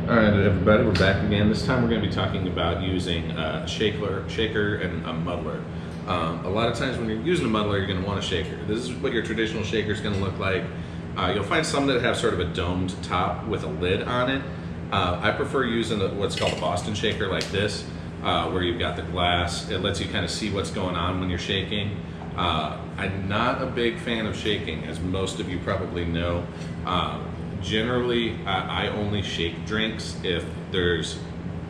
All right, everybody, we're back again. This time we're going to be talking about using a shaker and a muddler. A lot of times when you're using a muddler, you're going to want a shaker. This is what your traditional shaker is going to look like. You'll find some that have sort of a domed top with a lid on it. I prefer using what's called a Boston shaker like this, where you've got the glass. It lets you kind of see what's going on when you're shaking. I'm not a big fan of shaking, as most of you probably know. Generally, I only shake drinks if there's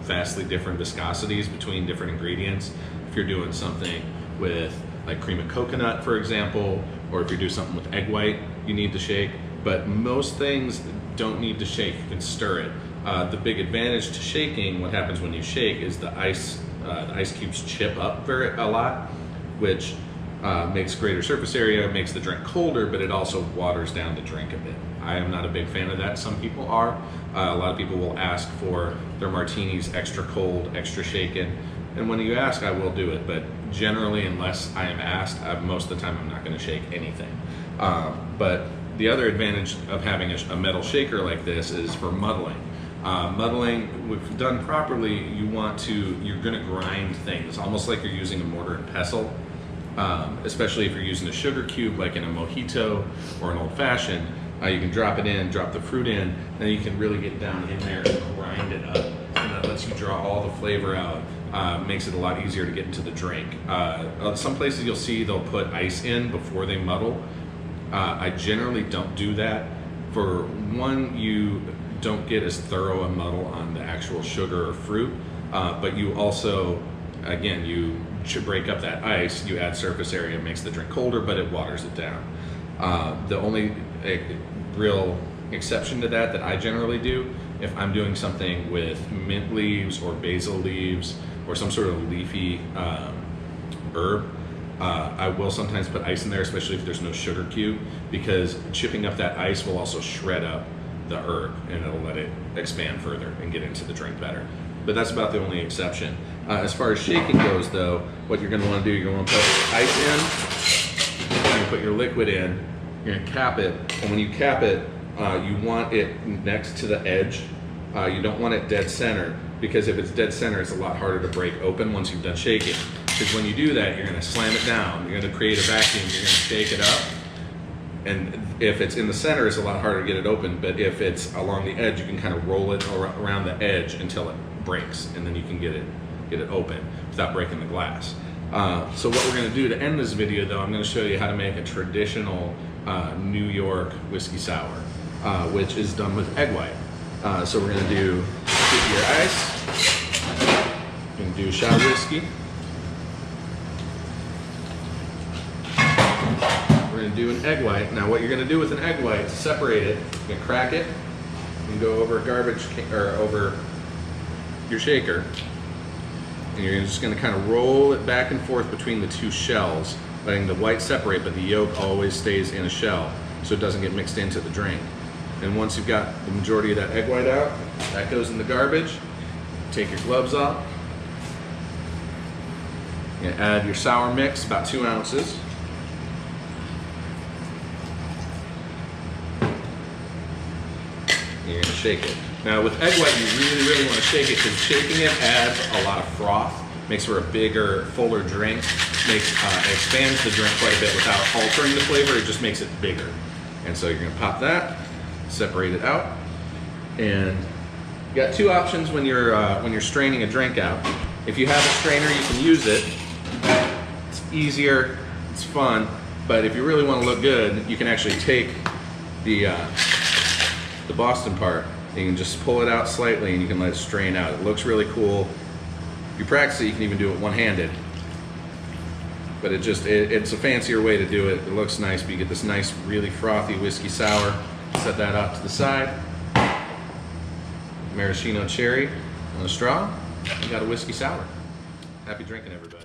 vastly different viscosities between different ingredients. If you're doing something with like cream of coconut, for example, or if you're doing something with egg white, you need to shake. But most things don't need to shake, you can stir it. The big advantage to shaking, what happens when you shake, is the ice cubes chip up a lot, which makes greater surface area, makes the drink colder, but it also waters down the drink a bit. I am not a big fan of that. Some people are. A lot of people will ask for their martinis extra cold, extra shaken. And when you ask, I will do it. But generally, unless I am asked, most of the time I'm not going to shake anything. But the other advantage of having a metal shaker like this is for muddling. Muddling, if done properly, you're going to grind things, almost like you're using a mortar and pestle. Especially if you're using a sugar cube like in a mojito or an old fashioned, you can drop it in, drop the fruit in, then you can really get down in there and grind it up. And that lets you draw all the flavor out, makes it a lot easier to get into the drink. Some places you'll see they'll put ice in before they muddle. I generally don't do that. For one, you don't get as thorough a muddle on the actual sugar or fruit, but you also, again, you should break up that ice, you add surface area, it makes the drink colder, but it waters it down. The only real exception to that I generally do, if I'm doing something with mint leaves or basil leaves or some sort of leafy herb, I will sometimes put ice in there, especially if there's no sugar cube, because chipping up that ice will also shred up the herb and it'll let it expand further and get into the drink better. But that's about the only exception. As far as shaking goes though, what you're gonna wanna do, you're gonna wanna put ice in, you're gonna put your liquid in, you're gonna cap it, and when you cap it, you want it next to the edge. You don't want it dead center, because if it's dead center, it's a lot harder to break open once you've done shaking. Because when you do that, you're gonna slam it down, you're gonna create a vacuum, you're gonna shake it up, and if it's in the center, it's a lot harder to get it open, but if it's along the edge, you can kind of roll it around the edge until it breaks, and then you can get it open without breaking the glass. So what we're going to do to end this video, though, I'm going to show you how to make a traditional New York whiskey sour, which is done with egg white. So we're going to do your ice, we're going to do shot whiskey, we're going to do an egg white. Now what you're going to do with an egg white, to separate it, you're going to crack it, and go over over your shaker, and you're just going to kind of roll it back and forth between the two shells, letting the white separate, but the yolk always stays in a shell so it doesn't get mixed into the drink. And once you've got the majority of that egg white out, that goes in the garbage. Take your gloves off. You're going to add your sour mix, about 2 ounces. You're going to shake it. Now with egg white, you really want to shake it, because shaking it adds a lot of froth, makes for a bigger, fuller drink, expands the drink quite a bit without altering the flavor, it just makes it bigger. And so you're going to pop that, separate it out, and you got 2 options when you're straining a drink out. If you have a strainer, you can use it. It's easier, it's fun, but if you really want to look good, you can actually take the Boston part, you can just pull it out slightly and you can let it strain out. It looks really cool. If you practice it, you can even do it one-handed. But it's a fancier way to do it. It looks nice, but you get this nice, really frothy whiskey sour. Set that off to the side. Maraschino cherry on a straw. You got a whiskey sour. Happy drinking, everybody.